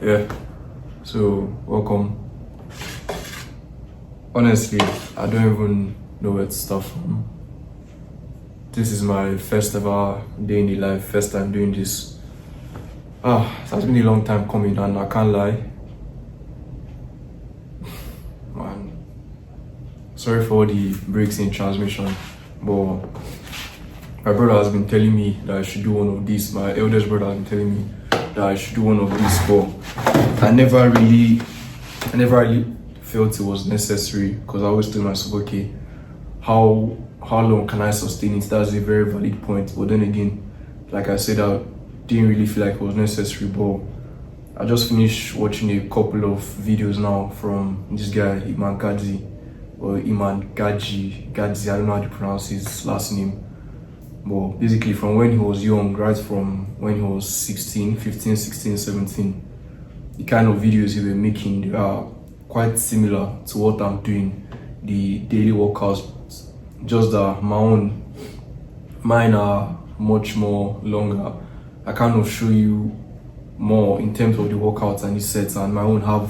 Yeah, so welcome. Honestly, I don't even know where to start from. This is my first ever day in the life, first time doing this. It has been a long time coming and I can't lie. Man, sorry for all the breaks in transmission, but my brother has been telling me that I should do one of these. My eldest brother has been telling me that I should do one of these, but I never really felt it was necessary because I always told myself, okay, how long can I sustain it? That's a very valid point. But then again, like I said, I didn't really feel like it was necessary. But I just finished watching a couple of videos now from this guy Iman Gadzi, or Iman Gadzi. I don't know how to pronounce his last name. But basically from when he was young, right from when he was 15, 16, 17, the kind of videos he were making, they are quite similar to what I'm doing, the daily workouts, just that mine are much more longer. I kind of show you more in terms of the workouts and the sets, and my own have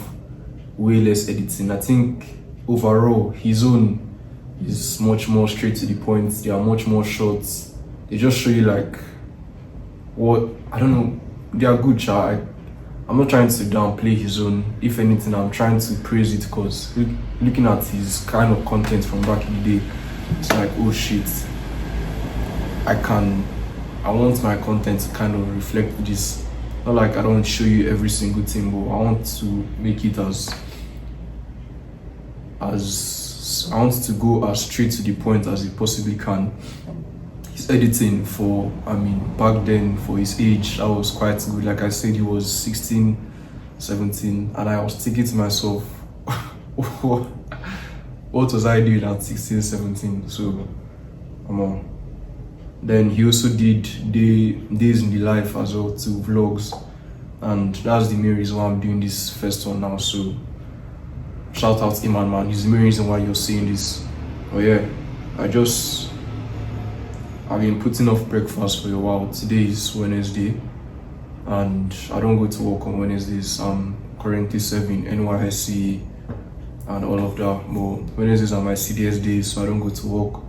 way less editing. I think overall his own is much more straight to the point. They are much more short. They just show you like what, I don't know, they are good. I'm not trying to downplay his own. If anything, I'm trying to praise it because looking at his kind of content from back in the day, it's like, oh shit, I want my content to kind of reflect this. Not like I don't show you every single thing, but I want to make it I want to go as straight to the point as it possibly can. His editing back then for his age, that was quite good. Like I said, he was 16, 17, and I was thinking to myself, what was I doing at 16, 17? So, then he also did days in the life as well, 2 vlogs, and that's the main reason why I'm doing this first one now. So, shout out Iman, man. He's the main reason why you're seeing this. Oh yeah, I've been putting off breakfast for a while. Today is Wednesday, and I don't go to work on Wednesdays. I'm currently serving NYSC and all of that. But Wednesdays are my CDS days, so I don't go to work.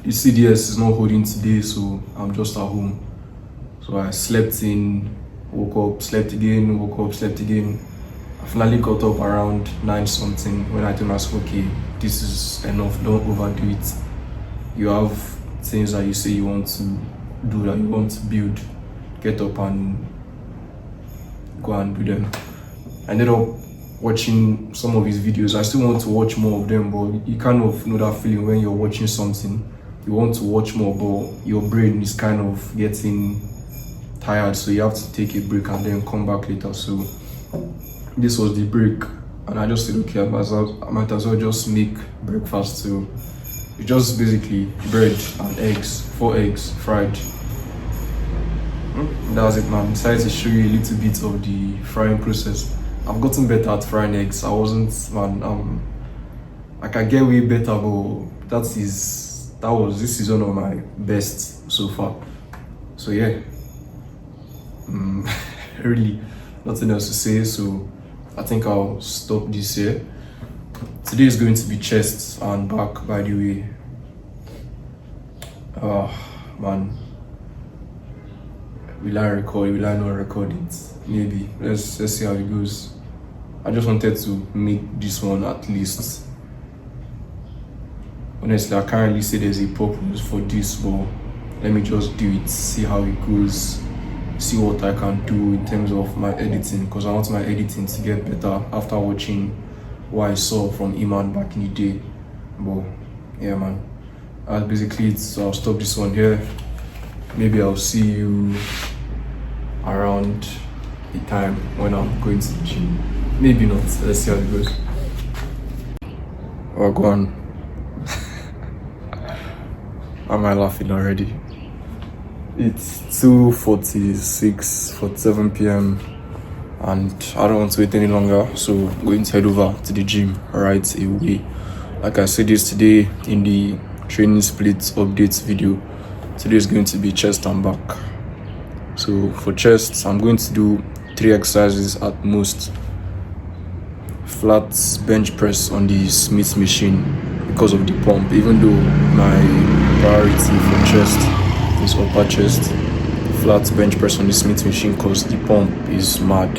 The CDS is not holding today, so I'm just at home. So I slept in, woke up, slept again, woke up, slept again. I finally got up around 9 something when I told myself, okay, this is enough, don't overdo it. You have things that you say you want to do, that you want to build, get up and go and do them. I ended up watching some of his videos. I still want to watch more of them, but you kind of know that feeling when you're watching something, you want to watch more, but your brain is kind of getting tired, so you have to take a break and then come back later. So this was the break, and I just said, okay, I might as well just make breakfast too. It's just basically bread and eggs, 4 eggs fried. That's it, man. Besides to show you a little bit of the frying process. I've gotten better at frying eggs. I wasn't, man, I can get way better, but this is one of my best so far. So yeah, really nothing else to say, so I think I'll stop this here. Today is going to be chest and back, by the way. Man, will I record? Will I not record it? Maybe. Let's see how it goes. I just wanted to make this one at least. Honestly, I can't really say there's a purpose for this, but let me just do it, see how it goes, see what I can do in terms of my editing, because I want my editing to get better after watching what I saw from Iman back in the day. But yeah, man, that's basically it. So I'll stop this one here. Maybe I'll see you around the time when I'm going to the gym. Maybe not. Let's see how it goes. Oh, go on. Am I laughing already? It's 2:46, 47 p.m. and I don't want to wait any longer, so I'm going to head over to the gym right away. Like I said yesterday in the training split updates video, today is going to be chest and back. So for chest, I'm going to do 3 exercises at most. Flat bench press on the Smith machine because of the pump, even though my priority for chest is upper chest. Flat bench press on the Smith machine because the pump is mad.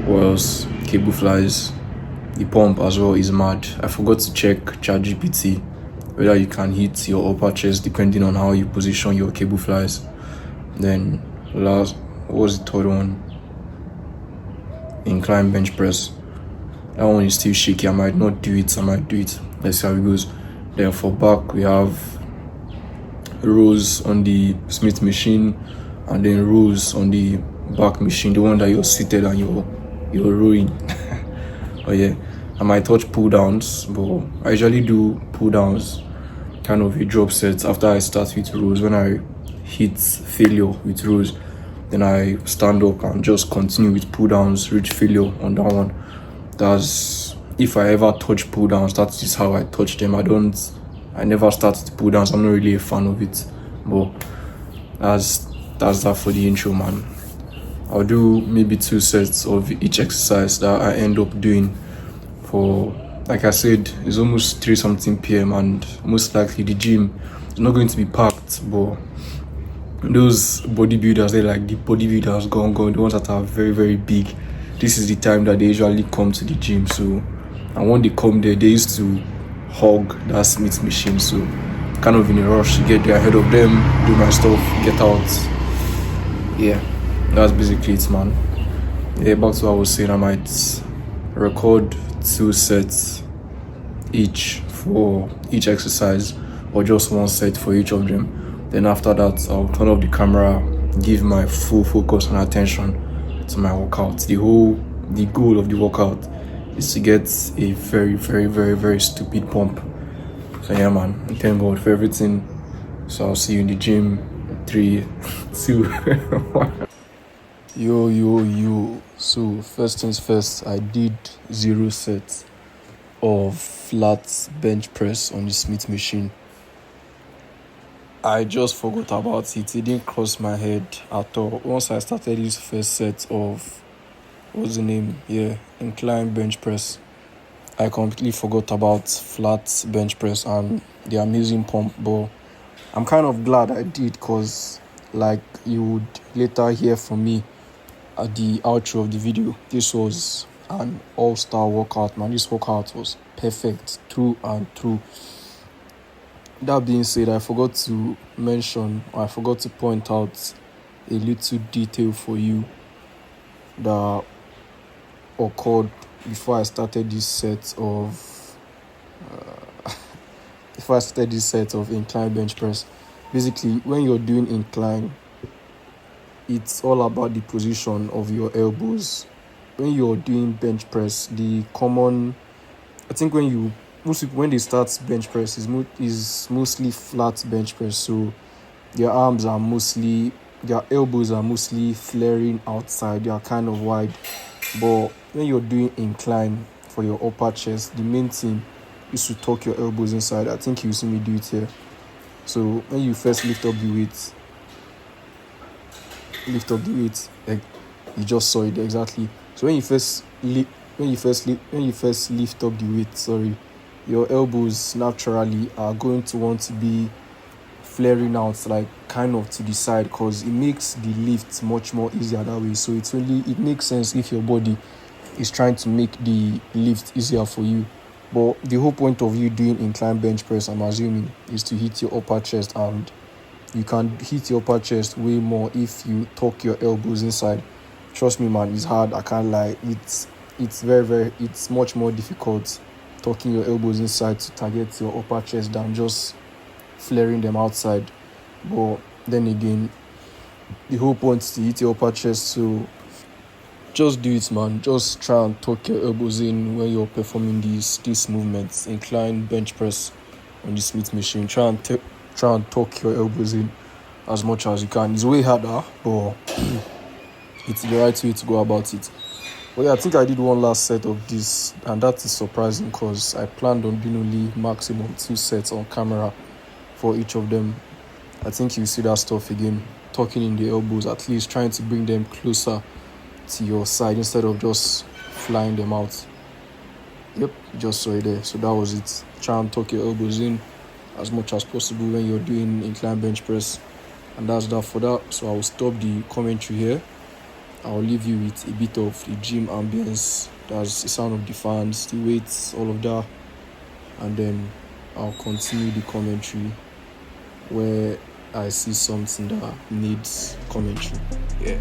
Whereas cable flies, the pump as well is mad. I forgot to check ChatGPT whether you can hit your upper chest depending on how you position your cable flies. Then last, what was the third one? Incline bench press. That one is still shaky. I might not do it. I might do it. Let's see how it goes. Then for back, we have rows on the Smith machine, and then rows on the back machine, the one that you're seated and you're rowing. Oh yeah, I might touch pull downs, but I usually do pull downs, kind of a drop set after I start with rows. When I hit failure with rows, then I stand up and just continue with pull downs, reach failure on that one. That's if I ever touch pull downs, that is how I touch them. I never started pull downs. I'm not really a fan of it, but that's that for the intro, man. I'll do maybe 2 sets of each exercise that I end up doing for, like I said, it's almost 3 something p.m. and most likely the gym is not going to be packed, but those bodybuilders, they're like the bodybuilders gone, the ones that are very, very big. This is the time that they usually come to the gym. So, and when they come there, they used to hug that Smith machine. So, kind of in a rush to get there ahead of them, do my stuff, get out. Yeah, that's basically it, man. Yeah, back to what I was saying, I might record 2 sets each for each exercise, or just 1 set for each of them. Then after that, I'll turn off the camera, give my full focus and attention to my workout. The goal of the workout is to get a very, very, very, very stupid pump. So yeah, man, thank God for everything. So I'll see you in the gym. 3, 2, 1. Yo. So first things first, I did 0 sets of flat bench press on the Smith machine. I just forgot about it. It didn't cross my head at all. Once I started this first set of, what's the name? Yeah, incline bench press, I completely forgot about flat bench press and the amazing pump. But I'm kind of glad I did, because like you would later hear from me at the outro of the video, this was an all-star workout, man. This workout was perfect through and through. That being said, I forgot to point out a little detail for you that occurred before I started this set of incline bench press. Basically, when you're doing incline, it's all about the position of your elbows. When you're doing bench press, I think when they start bench press is mostly flat bench press, so their elbows are mostly flaring outside. They are kind of wide. But when you're doing incline for your upper chest, the main thing is to tuck your elbows inside. I think you see me do it here. So when you first lift up the weight, like you just saw it exactly. So when you first lift up the weight, your elbows naturally are going to want to be flaring out, like kind of to the side, because it makes the lift much more easier that way. So it makes sense if your body is trying to make the lift easier for you. But the whole point of you doing incline bench press, I'm assuming, is to hit your upper chest, and you can hit your upper chest way more if you tuck your elbows inside. Trust me, man, it's hard. I can't lie. It's it's much more difficult tucking your elbows inside to target your upper chest than just flaring them outside. But then again, the whole point is to hit your upper chest, so just do it, man. Just try and tuck your elbows in when you're performing these movements. Incline bench press on the Smith machine. Try and tuck your elbows in as much as you can. It's way harder, but it's the right way to go about it. Well, yeah, I think I did 1 last set of this, and that is surprising because I planned on doing only maximum 2 sets on camera for each of them. I think you see that stuff again, tucking in the elbows, at least trying to bring them closer to your side instead of just flying them out. Yep, you just saw it there. So that was it. Try and tuck your elbows in as much as possible when you're doing incline bench press. And that's that for that. So I'll stop the commentary here. I'll leave you with a bit of the gym ambience. That's the sound of the fans, the weights, all of that. And then I'll continue the commentary where I see something that needs commentary. Yeah.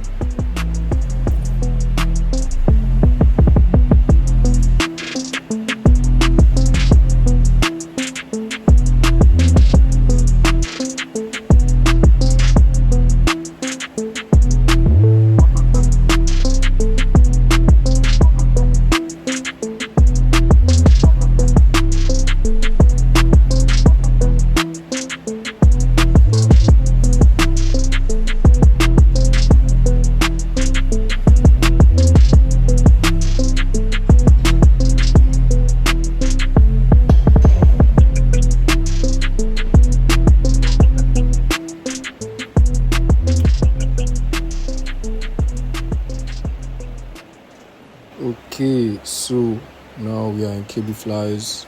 Okay, so now we are in cable flies.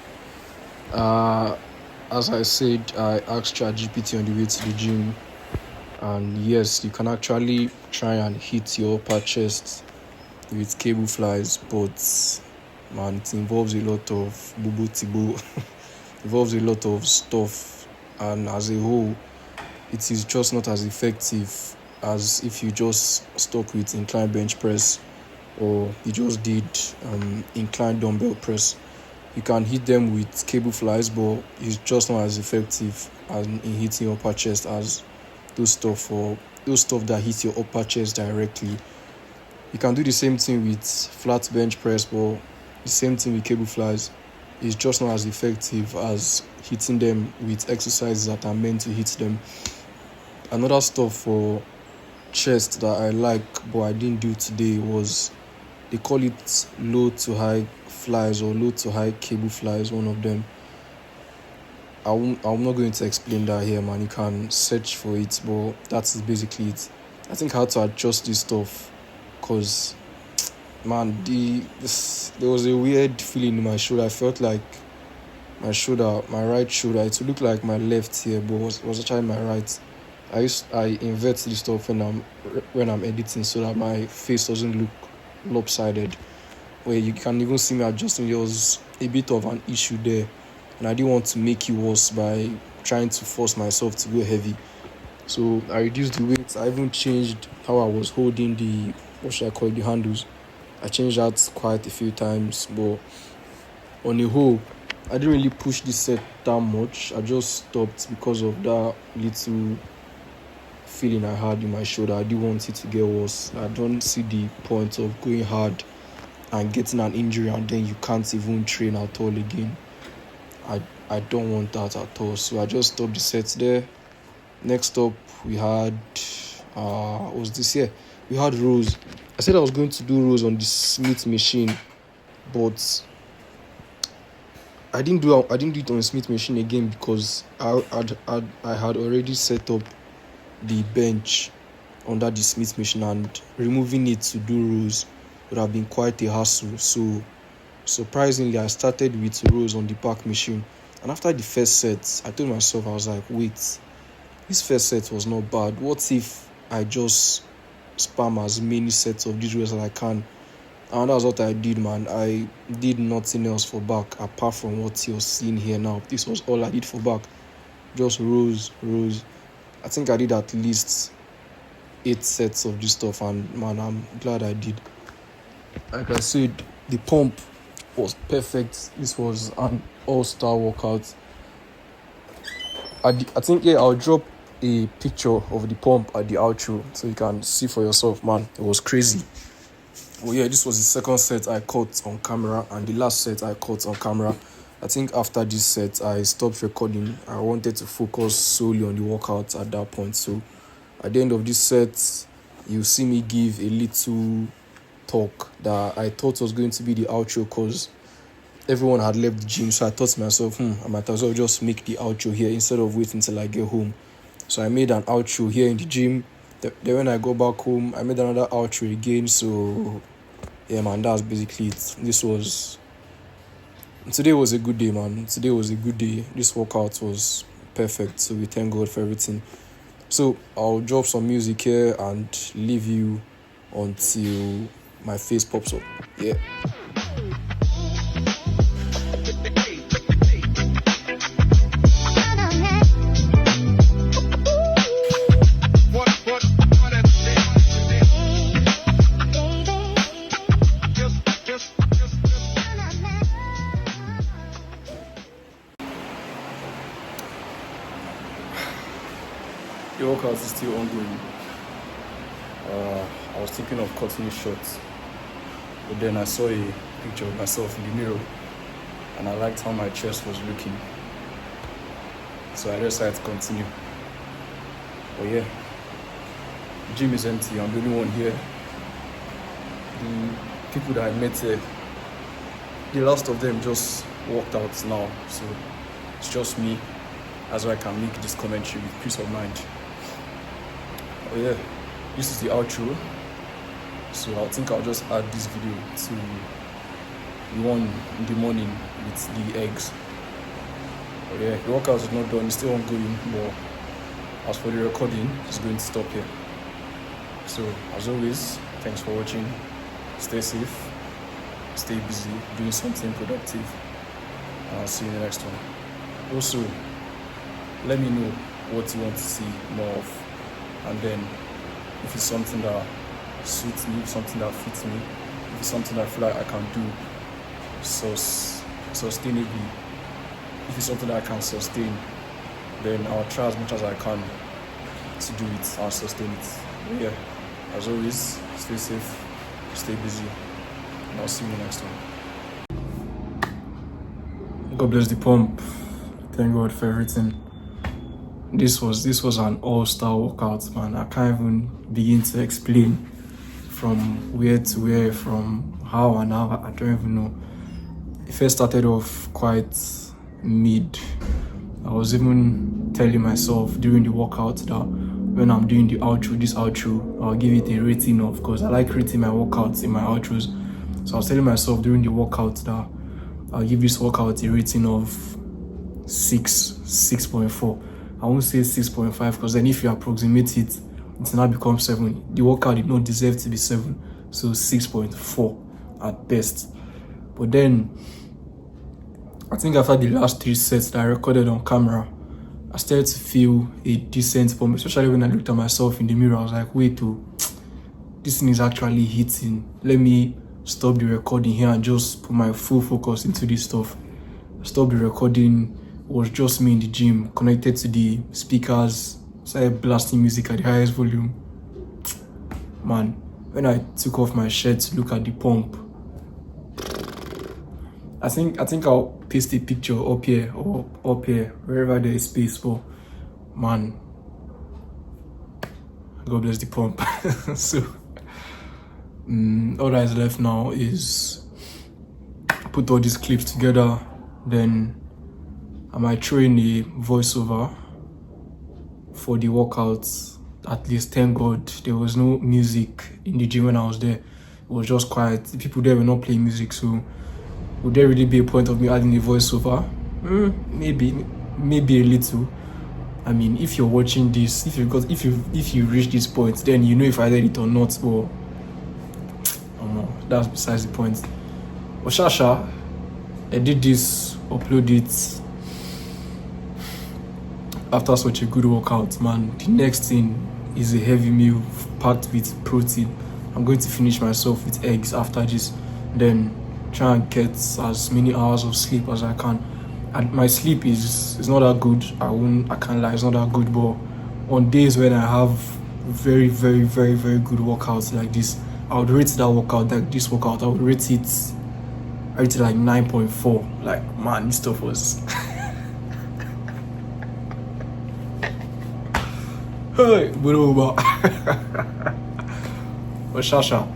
As I said, I asked ChatGPT on the way to the gym, and yes, you can actually try and hit your upper chest with cable flies, but man, it involves a lot of bubu tibu, involves a lot of stuff, and as a whole, it is just not as effective as if you just stuck with incline bench press or you just did incline dumbbell press. You can hit them with cable flies, but it's just not as effective as in hitting your upper chest as those stuff that hit your upper chest directly. You can do the same thing with flat bench press, but the same thing with cable flies. It's just not as effective as hitting them with exercises that are meant to hit them. Another stuff for chest that I like but I didn't do today was, they call it low to high flies or low to high cable flies, one of them. I'm not going to explain that here, man. You can search for it, but that's basically it. I think I had to adjust this stuff because, man, there was a weird feeling in my shoulder. I felt like my right shoulder, it looked like my left here, but was actually my right. I invert this stuff when I'm editing so that my face doesn't look lopsided, where you can even see me adjusting. There was a bit of an issue there, and I didn't want to make it worse by trying to force myself to go heavy. So I reduced the weight. I even changed how I was holding the handles. I changed that quite a few times, but on a whole, I didn't really push this set that much. I just stopped because of that little feeling I had in my shoulder. I didn't want it to get worse. I don't see the point of going hard and getting an injury and then you can't even train at all again. I don't want that at all. So I just stopped the set there. Next up, we had what was this here? We had rows. I said I was going to do rows on the Smith machine, but I didn't do it on the Smith machine again because I had already set up the bench under the Smith machine, and removing it to do rows would have been quite a hassle. So surprisingly, I started with rows on the back machine, and after the first set, I told myself, I was like, wait, this first set was not bad. What if I just spam as many sets of these rows as I can? And that's what I did, man. I did nothing else for back apart from what you're seeing here now. This was all I did for back, just rows. I think I did at least 8 sets of this stuff, and man, I'm glad I did. Like I said, the pump was perfect. This was an all-star workout. I think I'll drop a picture of the pump at the outro so you can see for yourself, man. It was crazy. Well, yeah, this was the second set I caught on camera, and the last set I caught on camera. I think after this set, I stopped recording. I wanted to focus solely on the workout at that point. So at the end of this set, you see me give a little talk that I thought was going to be the outro because everyone had left the gym. So I thought to myself, I might as well just make the outro here instead of waiting till I get home. So I made an outro here in the gym. Then when I go back home, I made another outro again. So yeah, man, that's basically it. Today was a good day, man. Today was a good day. This workout was perfect. So we thank God for everything. So I'll drop some music here and leave you until my face pops up. Yeah. The workout is still ongoing. I was thinking of cutting it short, but then I saw a picture of myself in the mirror and I liked how my chest was looking. So I decided to continue. But yeah, the gym is empty. I'm the only one here. The people that I met here, the last of them just walked out now. So it's just me. That's why I can make this commentary with peace of mind. Oh yeah, this is the outro. So I think I'll just add this video to the one in the morning with the eggs. Oh yeah, the workout is not done, it's still ongoing, but as for the recording, it's going to stop here. So as always, thanks for watching. Stay safe, stay busy, doing something productive, and I'll see you in the next one. Also, let me know what you want to see more of, and then if it's something that suits me, something that fits me, if it's something that I feel like I can do sustainably, if it's something that I can sustain, then I'll try as much as I can to do it and sustain it. Yeah, as always, stay safe, stay busy, and I'll see you next one. God bless the pump. Thank God for everything. This was an all-star workout, man. I can't even begin to explain from where to where, from how and how. I don't even know. It first started off quite mid. I was even telling myself during the workout that when I'm doing this outro, I'll give it a rating of, because I like rating my workouts in my outros. So I was telling myself during the workout that I'll give this workout a rating of 6.4. I won't say 6.5, because then if you approximate it, it now becomes 7. The workout did not deserve to be 7, so 6.4 at best. But then, I think after the last 3 sets that I recorded on camera, I started to feel a decent pump, especially when I looked at myself in the mirror. I was like, wait, this thing is actually hitting. Let me stop the recording here and just put my full focus into this stuff. Stop the recording. It was just me in the gym, connected to the speakers, started blasting music at the highest volume. Man, when I took off my shirt to look at the pump, I think I'll paste a picture up here or up here, wherever there is space for. Man, God bless the pump. So, all that is left now is put all these clips together, then I might throw in a voiceover for the workouts. At least, thank God, there was no music in the gym when I was there. It was just quiet. The people there were not playing music, so would there really be a point of me adding a voiceover? Maybe a little. I mean, if you're watching this, if you reach this point, then you know if I did it or not. Or that's besides the point. But Shasha, I did this, upload it after such a good workout, man. The next thing is a heavy meal packed with protein. I'm going to finish myself with eggs after this, then try and get as many hours of sleep as I can. And my sleep is not that good. I can't lie, it's not that good. But on days when I have very, very, very, very good workouts like this, I would rate that workout, like this workout, I would rate it like 9.4. Like, man, this stuff was hey, but Shasha.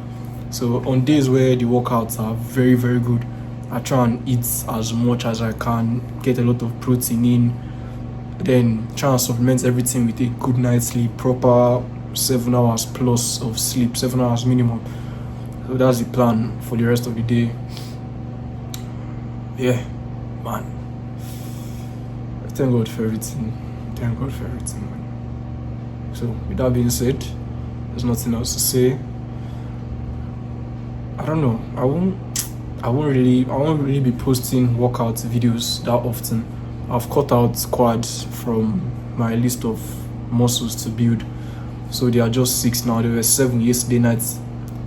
So on days where the workouts are very, very good, I try and eat as much as I can, get a lot of protein in, then try and supplement everything with a good night's sleep, proper 7 hours plus of sleep, 7 hours minimum. So that's the plan for the rest of the day. Yeah, man. Thank God for everything. Thank God for everything, man. So with that being said, there's nothing else to say. I don't know. I won't really be posting workout videos that often. I've cut out quads from my list of muscles to build. So they are just 6 now. There were 7 yesterday night.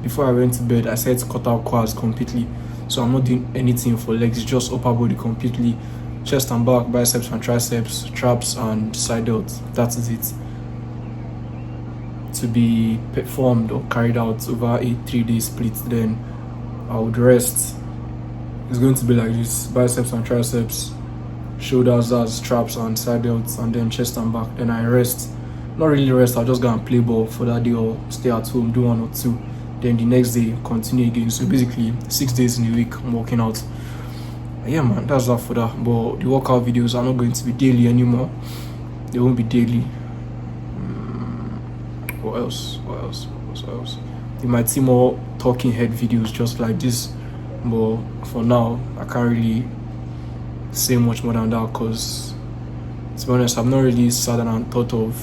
Before I went to bed, I said to cut out quads completely. So I'm not doing anything for legs, just upper body completely. Chest and back, biceps and triceps, traps and side delts. That is it. To be performed or carried out over a 3-day split, then I would rest. It's going to be like this: biceps and triceps, shoulders, as traps and side delts, and then chest and back. Then I rest. Not really rest, I'll just go and play ball for that day or stay at home, do 1 or 2. Then the next day, continue again. So basically, 6 days in a week, I'm working out. Yeah, man, that's that for that. But the workout videos are not going to be daily anymore. They won't be daily. What else? You might see more talking head videos just like this. But for now, I can't really say much more than that because, to be honest, I've not really sat down and thought of,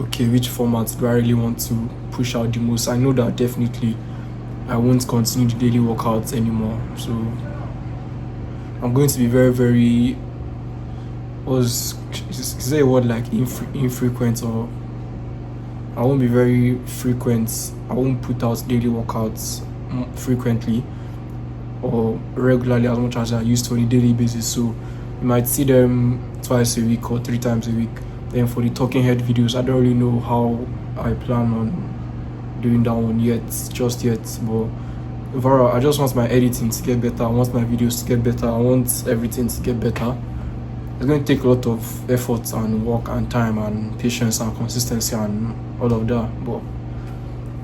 okay, which format do I really want to push out the most. I know that definitely I won't continue the daily workouts anymore. So I'm going to be very, very, is there a word like infrequent, or I won't be very frequent. I won't put out daily workouts frequently or regularly as much as I used to on a daily basis. So you might see them twice a week or 3 times a week. Then for the talking head videos, I don't really know how I plan on doing that one just yet. But overall, I just want my editing to get better. I want my videos to get better. I want everything to get better. It's going to take a lot of effort and work and time and patience and consistency and all of that. But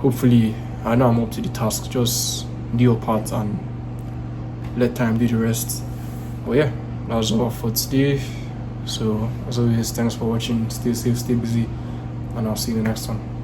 hopefully, I know I'm up to the task. Just do your part and let time do the rest. But yeah, that's all for today. So as always, thanks for watching. Stay safe, stay busy, and I'll see you in the next one.